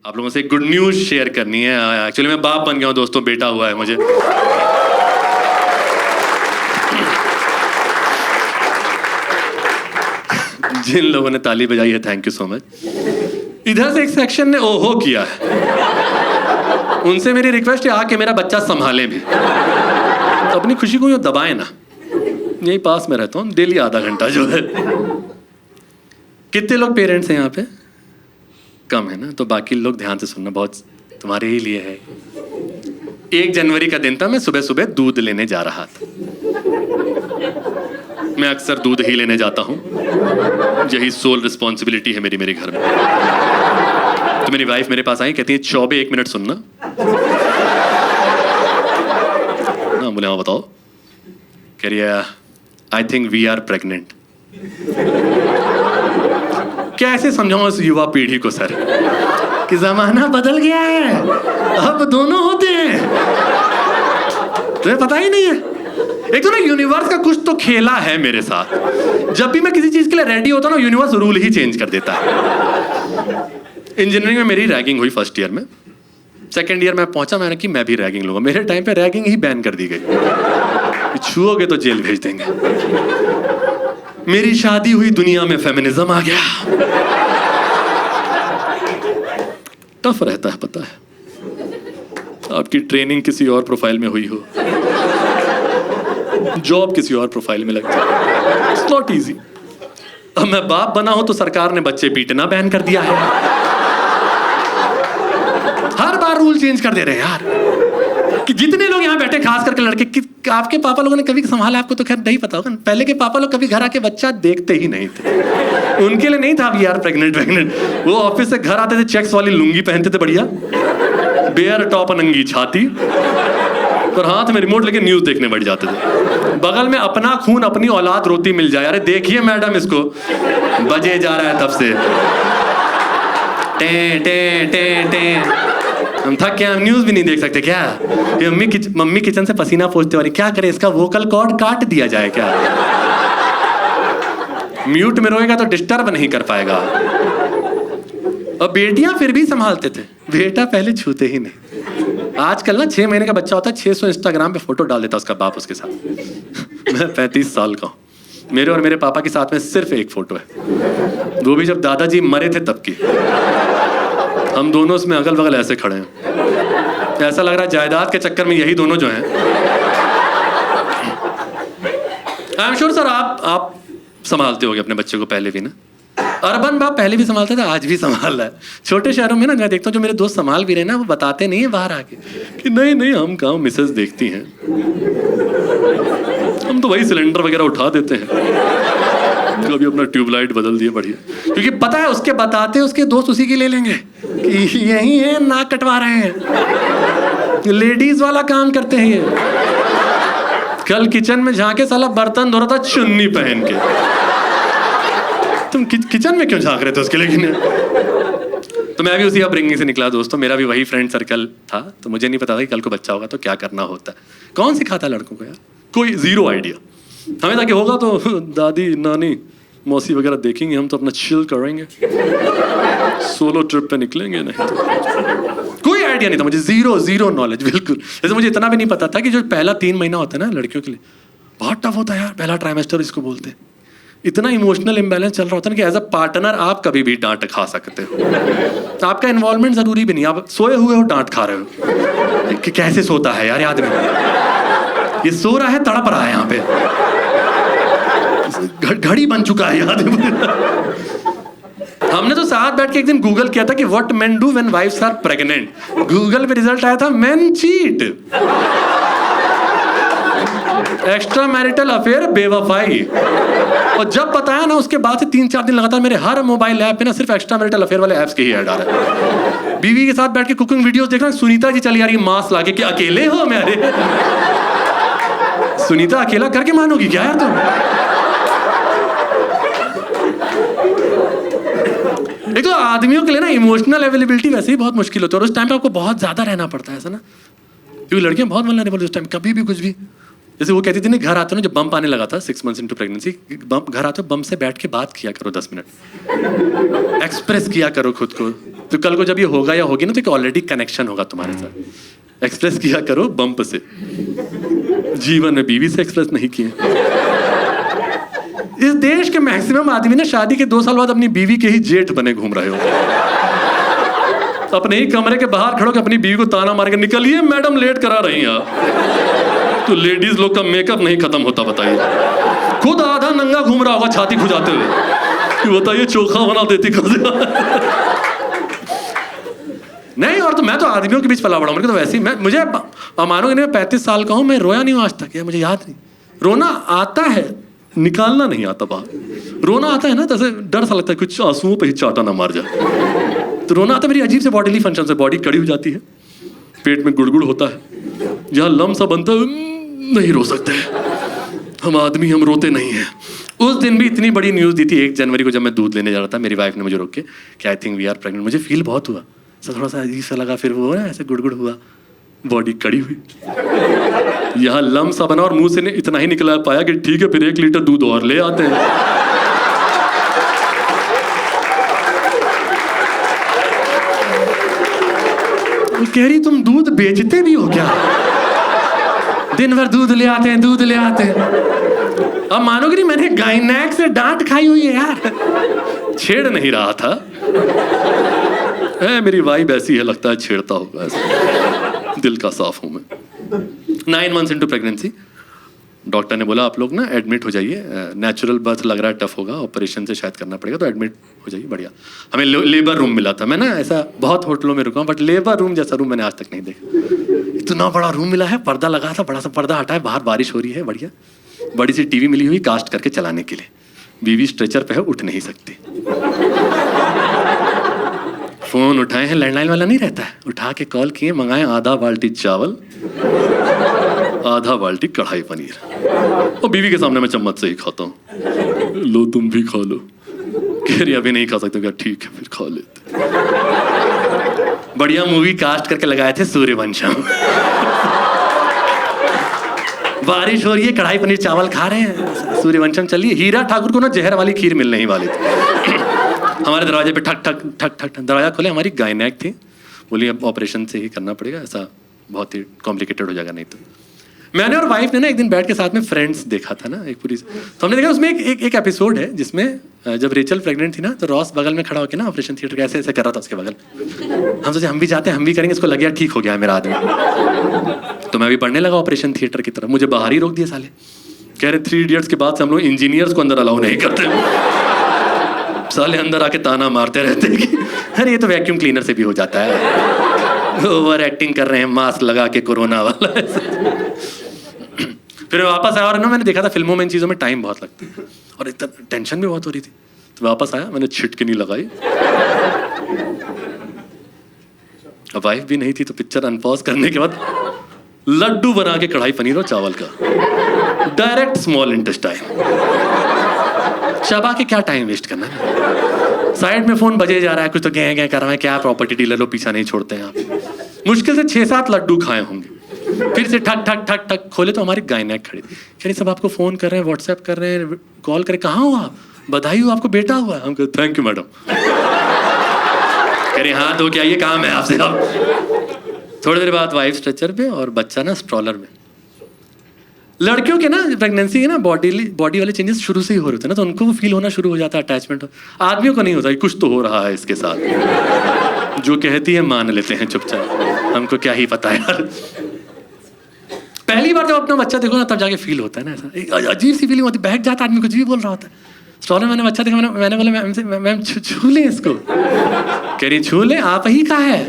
आप लोगों से एक गुड न्यूज़ शेयर करनी है। एक्चुअली मैं बाप बन गया हूँ दोस्तों, बेटा हुआ है मुझे। जिन लोगों ने ताली बजाई है, थैंक यू सो मच। इधर से एक सेक्शन ने ओहो किया है, उनसे मेरी रिक्वेस्ट है आके मेरा बच्चा संभाले भी। तो अपनी खुशी को यूं दबाए ना, यही पास में रहता हूँ, डेली आधा घंटा जो है। कितने लोग पेरेंट्स हैं यहाँ पे? कम है ना, तो बाकी लोग ध्यान से सुनना, बहुत तुम्हारे ही लिए है। 1 जनवरी का दिन था, मैं सुबह सुबह दूध लेने जा रहा था। मैं अक्सर दूध ही लेने जाता हूँ, यही सोल रिस्पॉन्सिबिलिटी है मेरे घर में। तो मेरी वाइफ मेरे पास आई, कहती है चौबे 1 मिनट सुनना ना। बोले हाँ बताओ। कह रही है I think we are pregnant. कैसे समझाऊं इस युवा पीढ़ी को सर कि जमाना बदल गया है, अब दोनों होते हैं। तुम्हें पता ही नहीं है। एक तो ना यूनिवर्स का कुछ तो खेला है मेरे साथ। जब भी मैं किसी चीज के लिए रेडी होता हूं ना, यूनिवर्स रूल ही चेंज कर देता है। इंजीनियरिंग में मेरी रैगिंग हुई फर्स्ट ईयर में। सेकेंड ईयर में पहुंचा, मैंने कि मैं भी रैगिंग लूंगा। मेरे टाइम पे रैगिंग ही बैन कर दी गई, छुओगे तो जेल भेज देंगे। मेरी शादी हुई, दुनिया में फेमिनिज्म आ गया। टफ रहता है, पता है। आपकी ट्रेनिंग किसी और प्रोफाइल में हुई हो, जॉब किसी और प्रोफाइल में लगती है। It's not easy. अब मैं बाप बना हूं तो सरकार ने बच्चे पीटना बैन कर दिया है। हर बार रूल चेंज कर दे रहे हैं यार। कि जितने लोग यहाँ बैठे, खास करके लड़के, कि आपके पापा लोगों ने कभी संभाला आपको तो खैर नहीं पता होगा। पहले के पापा लोग कभी घर आके बच्चा देखते ही नहीं थे। उनके लिए नहीं था अब यार प्रेग्नेंट। वो ऑफिस से घर आते थे, चेक्स वाली लुंगी पहनते थे बढ़िया, बेयर टॉप नंगी छाती, और हाथ में रिमोट लेके न्यूज देखने बैठ जाते थे। बगल में अपना खून अपनी औलाद रोती मिल जाए। अरे देखिए मैडम, इसको बजे जा रहा है तब से, टे टे टे टे। हम थक क्या, हम न्यूज भी नहीं देख सकते क्या? ये मम्मी किचन से पसीना पोंछते वाली, क्या करे, इसका वोकल कॉर्ड काट दिया जाए क्या? म्यूट में रोएगा तो डिस्टर्ब नहीं कर पाएगा। और बेटियां फिर भी संभालते थे, बेटा पहले छूते ही नहीं। आजकल ना 6 महीने का बच्चा होता है, 600 इंस्टाग्राम पे फोटो डाल देता उसका बाप उसके साथ। मैं 35 साल का हूँ, मेरे और मेरे पापा के साथ में सिर्फ एक फोटो है, वो भी जब दादाजी मरे थे तब की। हम दोनों उसमें अगल बगल ऐसे खड़े हैं, ऐसा लग रहा है जायदाद के चक्कर में यही दोनों जो हैं। आई एम श्योर सर आप संभालते होगे अपने बच्चे को पहले भी ना। अर्बन बाप पहले भी संभालता था, आज भी संभाल रहा है। छोटे शहरों में ना मैं देखता हूँ जो मेरे दोस्त संभाल भी रहे ना, वो बताते नहीं है बाहर आके कि नहीं हम काम मिसेस देखती हैं, हम तो वही सिलेंडर वगैरह उठा देते हैं, कभी अपना ट्यूबलाइट बदल दिए बढ़िया। क्योंकि पता है उसके बताते उसके दोस्त उसी की ले लेंगे कि यही है, नाक कटवा रहे हैं, लेडीज वाला काम करते हैं ये। कल किचन में झांके साला बर्तन धो रहा था चुन्नी पहन के। तुम किचन में क्यों झांक रहे थे उसके? लेकिन तो मैं भी उसी अपब्रिंगिंग से निकला दोस्तों। मेरा भी वही फ्रेंड सर्कल था, तो मुझे नहीं पता था कि कल को बच्चा होगा तो क्या करना होता है। कौन सिखाता है लड़कों को यार? कोई जीरो आइडिया। हमें ताकि होगा तो दादी नानी मौसी वगैरह देखेंगे, हम तो अपना चिल करेंगे, सोलो ट्रिप पे निकलेंगे। नहीं तो कोई आइडिया नहीं था मुझे, जीरो नॉलेज बिल्कुल। जैसे मुझे इतना भी नहीं पता था कि जो पहला 3 महीना होता है ना लड़कियों के लिए, बहुत टफ होता है यार, पहला ट्राइमेस्टर इसको बोलते हैं। इतना इमोशनल इम्बैलेंस चल रहा होता है ना कि एज अ पार्टनर आप कभी भी डांट खा सकते हो। आपका इन्वॉल्वमेंट जरूरी भी नहीं, आप सोए हुए हो डांट खा रहे हो कि कैसे सोता है यार, याद में ये सो रहा है, तड़प रहा है यहाँ पे, घड़ी बन चुका है याद है। हमने तो साथ बैठ के एक दिन गूगल किया था कि what men do when wifes are pregnant. Google पे रिजल्ट आया था men cheat, extra marital affair, बेवफाई। और जब बताया ना उसके बाद से 3-4 दिन लगातार मेरे हर मोबाइल ऐप पे ना सिर्फ एक्स्ट्रा मैरिटल अफेयर वाले ऐप्स के ही ऐड आ रहे हैं। बीवी के साथ बैठ के कुकिंग वीडियोस देख रहा हूं, सुनीता जी चली आ रही है मांस लाके कि अकेले हो मेरे। सुनीता अकेला करके मानोगी क्या यार तुम? एक तो आदमियों के लिए ना इमोशनल अवेलेबिलिटी वैसे ही बहुत मुश्किल होती है, और उस टाइम पे आपको बहुत ज्यादा रहना पड़ता है ऐसा ना, क्योंकि लड़कियां बहुत वल्नरेबल उस टाइम, कभी भी कुछ भी। जैसे वो कहती थी ना, घर आते हो ना, जब बम आने लगा था 6 months into प्रेगनेंसी, घर आते हो बम से बैठ के बात किया करो 10 मिनट, एक्सप्रेस किया करो खुद को, तो कल को जब ये होगा या होगी ना तो एक ऑलरेडी कनेक्शन होगा तुम्हारे साथ। एक्सप्रेस किया करो बम्प से, जीवन में बीवी से एक्सप्रेस नहीं किए। इस देश के मैक्सिमम आदमी ना शादी के 2 साल बाद अपनी बीवी के ही जेठ बने घूम रहे हो। अपने ही कमरे के बाहर खड़ो के अपनी बीवी को ताना मार के निकलिए मैडम लेट करा रही हैं आप। तो लेडीज लोग का मेकअप नहीं खत्म होता, बताइए। खुद आधा नंगा घूम रहा होगा छाती खुजाते हुए, बताइए चोखा बना देती नहीं। और तो मैं तो आदमियों के बीच पला बड़ा हूँ, तो वैसे ही मुझे मानोगे नहीं, मैं 35 साल का हूँ, मैं रोया नहीं हूँ आज तक, मुझे याद नहीं। रोना आता है, निकालना नहीं आता बाहर। रोना आता है ना, जैसे डर सा लगता है कुछ आंसुओं पे ही चाटा ना मार जाए। तो रोना आता है मेरी अजीब से बॉडीली फंक्शन से, बॉडी कड़ी हो जाती है, पेट में गुड़गुड़ होता है, जहाँ लम सा बनता है नहीं रो सकते हम आदमी, हम रोते नहीं हैं। उस दिन भी इतनी बड़ी न्यूज़ दी थी 1 जनवरी को, जब मैं दूध लेने जा रहा था, मेरी वाइफ ने मुझे रोक के कि I think we are pregnant. मुझे फील बहुत हुआ, थोड़ा सा अजीब सा लगा, फिर वो ना ऐसे गुड़गुड़ हुआ, बॉडी कड़ी हुई, यहाँ लम सा बना और मुंह से इतना ही निकला पाया कि ठीक है फिर 1 लीटर दूध और ले आते हैं। कह रही तुम दूध बेचते भी हो क्या? दिन भर दूध ले आते हैं, दूध ले आते हैं। अब मानोगे नहीं, मैंने गायनेक से डांट खाई हुई है यार, छेड़ नहीं रहा था। मेरी वाइफ ऐसी है, लगता है छेड़ता होगा ऐसा। दिल का साफ हूं मैं। 9 months into प्रेगनेंसी डॉक्टर ने बोला आप लोग ना एडमिट हो जाइए, नेचुरल बर्थ लग रहा है टफ होगा, ऑपरेशन से शायद करना पड़ेगा, तो एडमिट हो जाइए। बढ़िया, हमें लेबर रूम मिला था। मैं ना ऐसा बहुत होटलों में रुका हूँ, बट लेबर रूम जैसा रूम मैंने आज तक नहीं देखा। इतना बड़ा रूम मिला है, पर्दा लगा था, बड़ा सा पर्दा हटा है, बाहर बारिश हो रही है, बढ़िया बड़ी सी टीवी मिली हुई कास्ट करके चलाने के लिए। बीवी स्ट्रेचर पे है, उठ नहीं सकती। फोन उठाए हैं, लैंडलाइन वाला नहीं रहता है, उठा के कॉल किए, मंगाए आधा बाल्टी चावल, आधा बाल्टी कढ़ाई पनीर, और बीवी के सामने मैं चम्मच से ही खाता हूँ। लो तुम भी खा लो। कह रही अभी नहीं खा सकते, क्या ठीक है फिर खा लेते। बढ़िया मूवी कास्ट करके लगाए थे, सूर्यवंशम। बारिश हो रही है, कढ़ाई पनीर चावल खा रहे हैं, सूर्यवंशम चलिए। हीरा ठाकुर को ना जहर वाली खीर मिलने ही वाली थी। हमारे दरवाजे पे ठक ठक ठक ठक दरवाजा खोले, हमारी गायनेक थी, बोली अब ऑपरेशन से ही करना पड़ेगा, ऐसा बहुत ही कॉम्प्लिकेटेड हो जाएगा नहीं तो। मैंने और वाइफ ने ना एक दिन बैठ के साथ में फ्रेंड्स देखा था ना, एक पूरी, तो हमने देखा उसमें एक एपिसोड है जिसमें जब रेचल प्रेग्नेंट थी ना, तो रॉस बगल में खड़ा होकर ना ऑपरेशन थिएटर के ऐसे ऐसे कर रहा था उसके बगल। हम सोचे हम भी जाते हैं, हम भी करेंगे, इसको लग गया ठीक हो गया है मेरा आदमी। तो मैं भी पढ़ने लगा ऑपरेशन थिएटर की तरफ, मुझे बाहर ही रोक दिए साले। कह रहे 3 इडियट्स के बाद से हम लोग इंजीनियर्स को अंदर अलाउ नहीं करते। साले अंदर आके ताना मारते रहते कि अरे ये तो वैक्यूम क्लीनर से भी हो जाता है, ओवर एक्टिंग कर रहे हैं मास्क लगा के कोरोना वाला। फिर वापस आया, और ना मैंने देखा था फिल्मों में इन चीज़ों में टाइम बहुत लगता है और इतना टेंशन भी बहुत हो रही थी, तो वापस आया, मैंने छिटकनी लगाई। अब वाइफ भी नहीं थी, तो पिक्चर अनपॉज करने के बाद लड्डू बना के कढ़ाई पनीर और चावल का डायरेक्ट स्मॉल इंटेस्टाइन। चबा के क्या टाइम वेस्ट करना है। साइड में फोन बजे जा रहा है, कुछ तो गए कर रहा है, क्या प्रॉपर्टी डीलर लोग पीछा नहीं छोड़ते हैं आप। मुश्किल से 6-7 लड्डू खाए होंगे। फिर से ठक ठक ठक ठक खोले तो हमारी गायनेक खड़ी थी। कह रही सब आपको फोन कर रहे हैं, व्हाट्सएप कर रहे हैं, कॉल करे, कहाँ हो आप, बधाई हो आपको बेटा हुआ। हम कहते थैंक यू मैडम। कह रही हाँ तो क्या ये काम है आपसे। अब थोड़ी देर बाद वाइफ स्ट्रेचर पे और बच्चा ना स्ट्रॉलर में। लड़कियों के ना प्रेगनेंसी के ना बॉडी वाले चेंजेस शुरू से ही हो रहे थे ना, तो उनको वो फील होना शुरू हो जाता है, अटैचमेंट। आदमियों को नहीं होता, कुछ तो हो रहा है इसके साथ। जो कहती है मान लेते हैं चुपचाप, हमको क्या ही पता है यार। पहली बार जब अपना बच्चा देखो ना, तब जाके फील होता है ना, ऐसा एक अजीब सी फीलिंग होती है, बहक जाता आदमी, कुछ भी बोल रहा होता है। स्टॉल में मैंने बच्चा देखा, मैंने बोला मैम से, मैम छू लें इसको। कह रही छू लें, आप ही कहा है,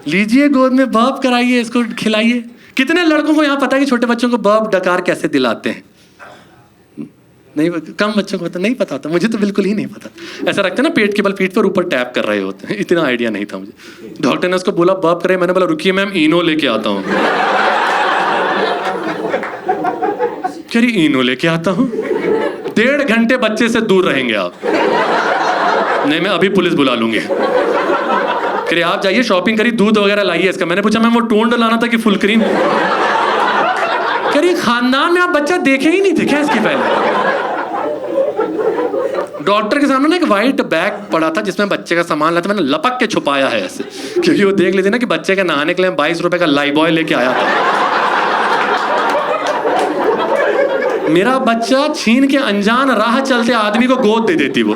लीजिए गोद में बर्प कराइए, इसको खिलाइए। कितने लड़कों को यहाँ पता है कि छोटे बच्चों को बर्प डकार कैसे दिलाते हैं? नहीं, कम बच्चों को पता नहीं, पता होता, मुझे तो बिल्कुल ही नहीं पता। ऐसा रखते ना पेट के बल पीठ पर ऊपर टैप कर रहे होते हैं, इतना आइडिया नहीं था मुझे। डॉक्टर ने उसको बोला बर्प करे, मैंने बोला रुकिए मैम इनो लेके आता हूँ। कह रही इनो लेके आता हूँ, 1.5 घंटे बच्चे से दूर रहेंगे आप। नहीं मैं अभी पुलिस बुला लूंगी। कह रही आप जाइए शॉपिंग करिए, दूध वगैरह लाइए इसका। मैंने पूछा मैम वो टोंड लाना था कि फुल क्रीम? कह रही खानदान में आप बच्चा देखे ही नहीं थे क्या इसके पहले? डॉक्टर के सामने ना एक वाइट बैग पड़ा था जिसमें बच्चे का सामान लाता, मैंने लपक के छुपाया है ऐसे, क्योंकि वो देख लेते ना कि बच्चे के नहाने के लिए 22 रुपए का लाइबॉय लेके आया था। मेरा बच्चा छीन के अनजान राह चलते आदमी को गोद दे देती वो,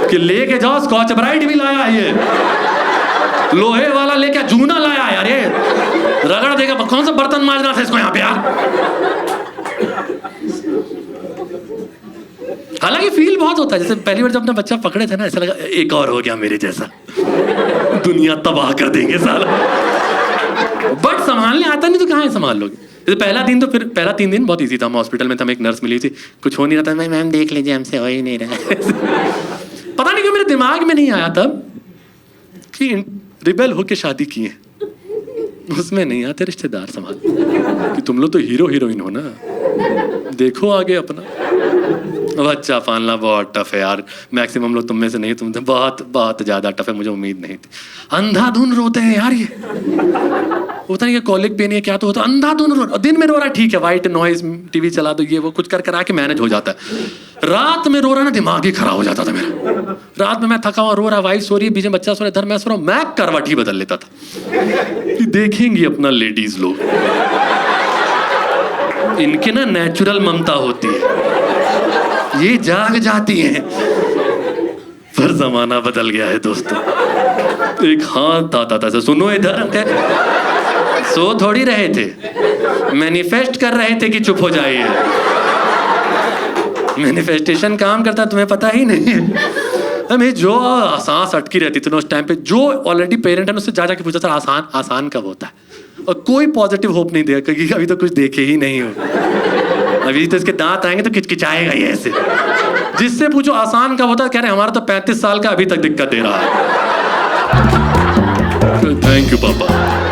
कि लेके जाओ स्कॉच ब्राइट भी लाया है ये, लोहे वाला लेके जूना लाया है यार, ये रगड़ देगा, कौन सा बर्तन मांजना था इसको यहाँ पे यार। हालांकि फील बहुत होता है, जैसे पहली बार जब अपना बच्चा पकड़े थे ना, ऐसा लगा एक और हो गया मेरे जैसा, दुनिया तबाह कर देंगे साला। बट संभालने आता नहीं तो कहाँ संभाल लोगे। जैसे पहला दिन तो फिर पहला 3 दिन बहुत इजी था। हम हॉस्पिटल में था, एक नर्स मिली थी, कुछ हो नहीं रहा था, मैम देख लीजिए हमसे हो ही नहीं रहा। पता नहीं क्यों मेरे दिमाग में नहीं आया तब कि रिबेल होके शादी की है, उसमें नहीं आते रिश्तेदार संभाल, कि तुम लोग तो हीरो हीरोइन हो ना, देखो आगे अपना। बच्चा पालना बहुत टफ है यार, मैक्सिमम लोग तुम में से नहीं, तुम तो बहुत बहुत ज्यादा टफ है, मुझे उम्मीद नहीं थी। अंधाधुन रोते हैं यार, ये होता नहीं कि कॉलिक पेन है क्या तो होता, अंधाधुन रो, दिन में रो रहा है ठीक है, वाइट नॉइज टीवी चला दो, ये वो कुछ कर करा के मैनेज हो जाता है। रात में रो रहा ना, दिमाग ही खराब हो जाता था मेरा। रात में मैं थका हुआ रो रहा, वाइफ सो रही है, बीच में बच्चा सो रहा, इधर मैं सो रहा हूँ, मैं करवट ही बदल लेता था कि देखेंगी अपना लेडीज लोग, इनके ना नेचुरल ममता होती है, ये जाग जाती हैं। पर जमाना बदल गया है दोस्तों। एक हाथ आता था, सुनो इधर, सो थोड़ी रहे थे, मैनिफेस्ट कर रहे थे कि चुप हो जाइए। मैनिफेस्टेशन काम करता तुम्हें पता ही नहीं है। हमें जो सांस अटकी रहती थी ना उस टाइम पे, जो ऑलरेडी पेरेंट है उससे जा जाके पूछा था आसान आसान कब होता है, और कोई पॉजिटिव होप नहीं दिया, क्योंकि अभी तो कुछ देखे ही नहीं हो, अभी तो इसके दांत आएंगे तो किचकिचाएगा ये ऐसे। जिससे पूछो आसान कब होता है, कह रहे हमारा तो 35 साल का अभी तक दिक्कत दे रहा है। थैंक यू पापा।